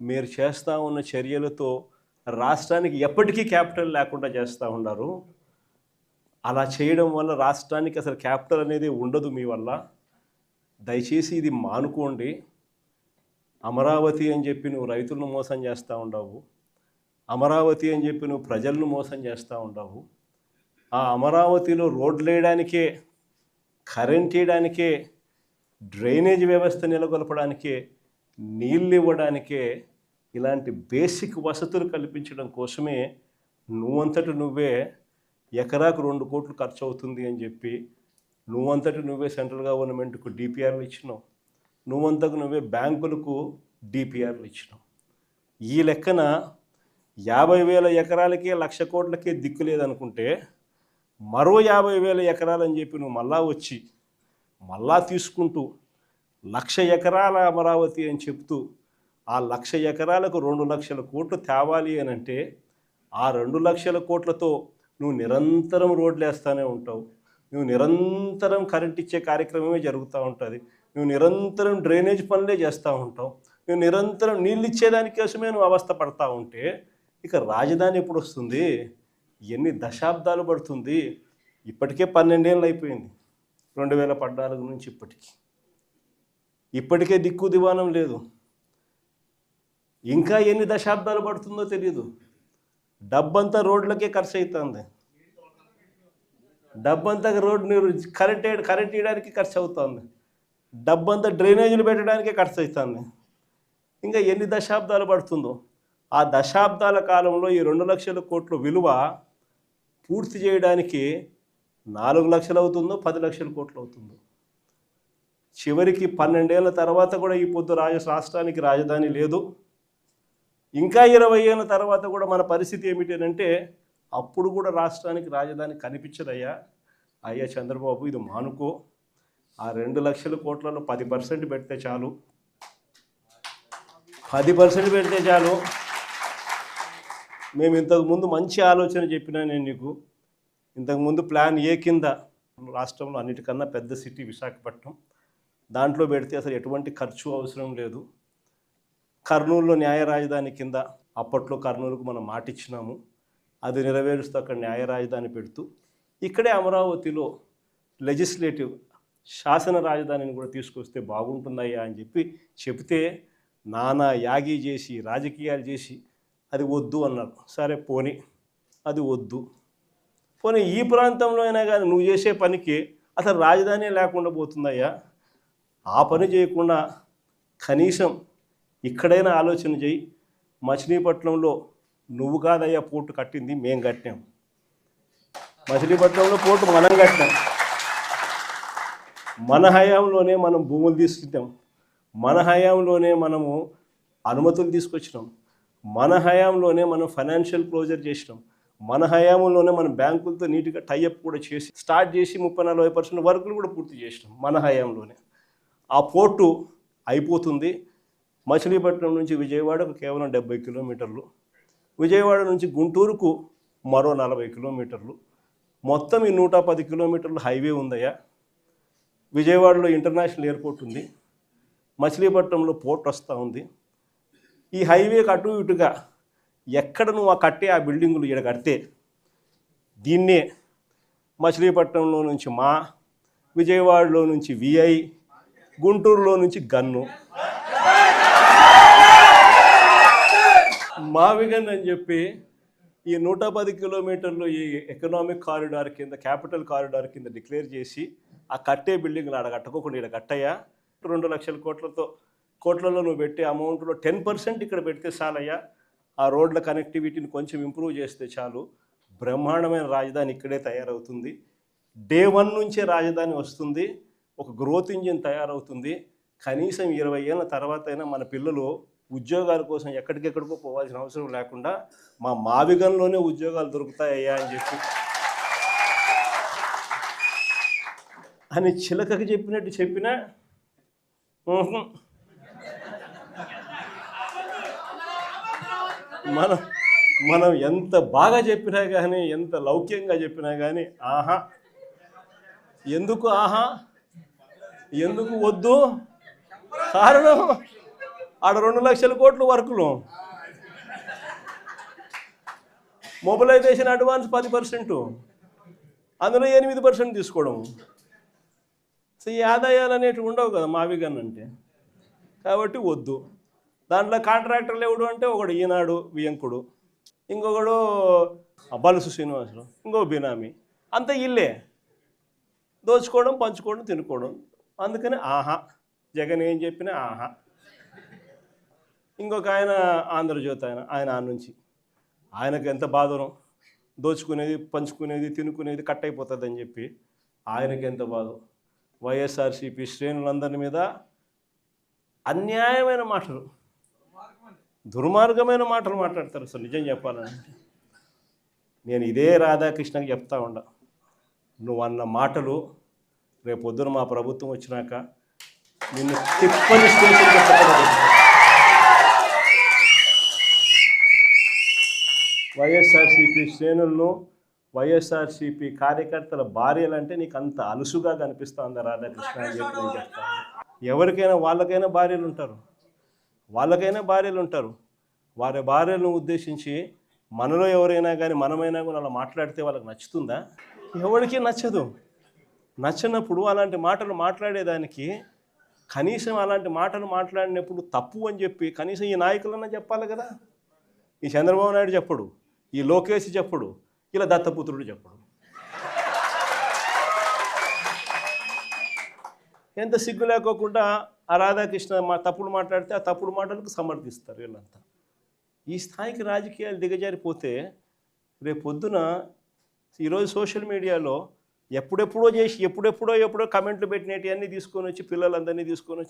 మీరు చేస్తూ ఉన్న చర్యలతో రాష్ట్రానికి ఎప్పటికీ క్యాపిటల్ లేకుండా చేస్తూ ఉన్నారు. అలా చేయడం వల్ల రాష్ట్రానికి అసలు క్యాపిటల్ అనేది ఉండదు మీ వల్ల. దయచేసి ఇది మానుకోండి. అమరావతి అని చెప్పి నువ్వు రైతులను మోసం చేస్తూ ఉండవు. అమరావతి అని చెప్పి నువ్వు ప్రజలను మోసం చేస్తూ ఉండవు. ఆ అమరావతిలో రోడ్లు వేయడానికే, కరెంట్ వేయడానికే, డ్రైనేజ్ వ్యవస్థ నెలకొల్పడానికే, నీళ్ళు ఇవ్వడానికే, ఇలాంటి బేసిక్ వసతులు కల్పించడం కోసమే నువ్వంతటి నువ్వే ఎకరాకు 2 కోట్లు ఖర్చు అవుతుంది అని చెప్పి నువ్వంతటి నువ్వే సెంట్రల్ గవర్నమెంట్కు డిపిఆర్లు ఇచ్చినావు. నువ్వంతకు నువ్వే బ్యాంకులకు డిపిఆర్లు ఇచ్చినావు. ఈ లెక్కన 50,000 ఎకరాలకే 1,00,000 కోట్లకే దిక్కు లేదనుకుంటే మరో 50,000 ఎకరాలని చెప్పి నువ్వు మళ్ళా తీసుకుంటూ 1,00,000 ఎకరాల అమరావతి అని చెప్తూ ఆ 1,00,000 ఎకరాలకు 2,00,000 కోట్లు తేవాలి అని అంటే ఆ 2,00,000 కోట్లతో నువ్వు నిరంతరం రోడ్లు వేస్తూనే ఉంటావు. నువ్వు నిరంతరం కరెంట్ ఇచ్చే కార్యక్రమమే జరుగుతూ ఉంటుంది. నువ్వు నిరంతరం డ్రైనేజ్ పనులే చేస్తూ ఉంటావు. నువ్వు నిరంతరం నీళ్ళు ఇచ్చేదాని కోసమే నువ్వు అవస్థ పడతా ఉంటే ఇక రాజధాని ఎప్పుడు వస్తుంది? ఎన్ని దశాబ్దాలు పడుతుంది? ఇప్పటికే 12 ఏళ్ళు అయిపోయింది 2014 నుంచి ఇప్పటికే దిక్కు దివానం లేదు. ఇంకా ఎన్ని దశాబ్దాలు పడుతుందో తెలియదు. డబ్బంతా రోడ్లకే ఖర్చు అవుతుంది. డబ్బంతా కరెంట్ వేయడానికి ఖర్చు అవుతుంది. డబ్బంతా డ్రైనేజీలు పెట్టడానికే ఖర్చు అవుతుంది. ఇంకా ఎన్ని దశాబ్దాలు పడుతుందో. ఆ దశాబ్దాల కాలంలో ఈ 2,00,000 కోట్ల విలువ పూర్తి చేయడానికి 4 లక్షలు అవుతుందో 10 లక్షల కోట్లు అవుతుందో. చివరికి 12 ఏళ్ళ తర్వాత కూడా ఈ పొద్దు రాష్ట్రానికి రాజధాని లేదు. ఇంకా 20 ఏళ్ళ తర్వాత కూడా మన పరిస్థితి ఏమిటంటే అప్పుడు కూడా రాష్ట్రానికి రాజధాని కనిపించదయ్యా. అయ్యా చంద్రబాబు, ఇది మానుకో. ఆ 2 లక్షల కోట్లలో 10% పెడితే చాలు. 10% పెడితే చాలు. మేము ఇంతకుముందు మంచి ఆలోచన చెప్పినా నేను నీకు. ఇంతకుముందు ప్లాన్ ఏ కింద రాష్ట్రంలో అన్నిటికన్నా పెద్ద సిటీ విశాఖపట్నం, దాంట్లో పెడితే అసలు ఎటువంటి ఖర్చు అవసరం లేదు. కర్నూలులో న్యాయ రాజధాని కింద అప్పట్లో కర్నూలుకు మనం మాటిచ్చినాము. అది నెరవేరుస్తూ అక్కడ న్యాయ రాజధాని పెడుతూ ఇక్కడే అమరావతిలో లెజిస్లేటివ్ శాసన రాజధానిని కూడా తీసుకొస్తే బాగుంటుందయ్యా అని చెప్తే నానా యాగి చేసి రాజకీయాలు చేసి అది వద్దు అన్నారు. సరే పోనీ, అది వద్దు. పోనీ ఈ ప్రాంతంలో అయినా కానీ నువ్వు చేసే పనికి అసలు రాజధాని లేకుండా పోతుందయ్యా. ఆ పని చేయకుండా కనీసం ఇక్కడైనా ఆలోచన చేయి. మచిలీపట్నంలో నువ్వు కాదయ్యా పోర్టు కట్టింది, మేము కట్టాం. మచిలీపట్నంలో పోర్టు మనం కట్టాం. మన హయాంలోనే మనం భూములు తీసుకుంటాం. మన హయాంలోనే మనము అనుమతులు తీసుకొచ్చినాం. మన హయాంలోనే మనం ఫైనాన్షియల్ క్లోజర్ చేసినాం. మన హయాంలోనే మనం బ్యాంకులతో నీట్గా టైఅప్ కూడా చేసి స్టార్ట్ చేసి 30-40% వర్కులు కూడా పూర్తి చేసినాం మన హయాంలోనే. ఆ పోర్టు అయిపోతుంది. మచిలీపట్నం నుంచి విజయవాడకు కేవలం 70 కిలోమీటర్లు, విజయవాడ నుంచి గుంటూరుకు మరో 40 కిలోమీటర్లు, మొత్తం ఈ 110 కిలోమీటర్లు హైవే ఉందయ్యా. విజయవాడలో ఇంటర్నేషనల్ ఎయిర్పోర్ట్ ఉంది. మచిలీపట్నంలో పోర్ట్ వస్తూ ఉంది. ఈ హైవేకి అటు ఇటుగా ఎక్కడ నువ్వు ఆ బిల్డింగులు ఇక్కడ కడితే దీన్నే మచిలీపట్నంలో నుంచి విజయవాడలో నుంచి విఐ, గుంటూరులో నుంచి గన్ను, మావిగన్ అని చెప్పి ఈ 110 కిలోమీటర్లు ఈ ఎకనామిక్ కారిడార్ కింద, క్యాపిటల్ కారిడార్ కింద డిక్లేర్ చేసి ఆ కట్టే బిల్డింగ్లు ఆడ కట్టుకోకుండా ఇక్కడ కట్టయ్యా. 2 లక్షల కోట్లలో నువ్వు పెట్టే అమౌంట్లో 10% ఇక్కడ పెడితే చాలయ్యా. ఆ రోడ్ల కనెక్టివిటీని కొంచెం ఇంప్రూవ్ చేస్తే చాలు. బ్రహ్మాండమైన రాజధాని ఇక్కడే తయారవుతుంది. డే 1 నుంచే రాజధాని వస్తుంది. ఒక గ్రోత్ ఇంజిన్ తయారవుతుంది. కనీసం 20 ఏళ్ళ తర్వాత అయినా మన పిల్లలు ఉద్యోగాల కోసం ఎక్కడికెక్కడికో పోవాల్సిన అవసరం లేకుండా మా మావిగంలోనే ఉద్యోగాలు దొరుకుతాయ్యా అని చిలకకి చెప్పినట్టు చెప్పినా మనం ఎంత బాగా చెప్పినా కానీ, ఎంత లౌక్యంగా చెప్పినా కానీ ఎందుకు వద్దు? కారణం ఆడ 2 లక్షల కోట్లు వర్కులు, మొబిలైజేషన్ అడ్వాన్స్ 10%, అందులో 8% తీసుకోవడం. సో ఈ ఆదాయాలు అనేటివి ఉండవు కదా మావిగన్ అంటే. కాబట్టి వద్దు. దాంట్లో కాంట్రాక్టర్లు ఎవడు అంటే ఒకడు ఈనాడు వియంకుడు, ఇంకొకడు బలుసు శ్రీనివాసులు, ఇంకో బినామీ, అంతా ఇల్లే దోచుకోవడం, పంచుకోవడం, తినుకోవడం. అందుకని ఆహా జగన్ ఏం చెప్పినా ఆహా. ఇంకొక ఆయన ఆంధ్రజ్యోతి ఆయన నుంచి ఆయనకు ఎంత బాధనో, దోచుకునేది, పంచుకునేది, తినుకునేది కట్ అయిపోతుందని చెప్పి ఆయనకి ఎంత బాధ. వైఎస్ఆర్సీపీ శ్రేణులందరి మీద అన్యాయమైన మాటలు, దుర్మార్గమైన మాటలు మాట్లాడతారు. అసలు నిజం చెప్పాలంటే నేను ఇదే రాధాకృష్ణకి చెప్తా ఉండా, నువ్వు అన్న మాటలు రేపొద్దున మా ప్రభుత్వం వచ్చినాక నిన్ను తిప్పని స్టేషన్ పెట్టకూడదు. వైఎస్ఆర్సీపీ శ్రేణులను, వైఎస్ఆర్సీపీ కార్యకర్తల భార్యలంటే నీకు అంత అలుసుగా కనిపిస్తుందా రాధాకృష్ణ అని చెప్పి నేను చెప్తాను. ఎవరికైనా వాళ్ళకైనా భార్యలు ఉంటారు, వారి భార్యలను ఉద్దేశించి మనలో ఎవరైనా కానీ మనమైనా కూడా అలా మాట్లాడితే వాళ్ళకి నచ్చుతుందా? ఎవరికి నచ్చదు. నచ్చినప్పుడు అలాంటి మాటలు మాట్లాడేదానికి కనీసం అలాంటి మాటలు మాట్లాడినప్పుడు తప్పు అని చెప్పి కనీసం ఈ నాయకులన్నా చెప్పాలి కదా. ఈ చంద్రబాబు నాయుడు చెప్పడు, ఈ లోకేష్ చెప్పడు, ఇలా దత్తపుత్రుడు చెప్పడు. ఎంత సిగ్గు లేకోకుండా ఆ రాధాకృష్ణ తప్పుడు మాట్లాడితే ఆ తప్పుడు మాటలకు సమర్థిస్తారు వీళ్ళంతా. ఈ స్థాయికి రాజకీయాలు దిగజారిపోతే రేపు పొద్దున ఈరోజు సోషల్ మీడియాలో ఎప్పుడెప్పుడో కమెంట్లు పెట్టినవి అన్నీ తీసుకొని వచ్చి పిల్లలందరినీ తీసుకొని వచ్చి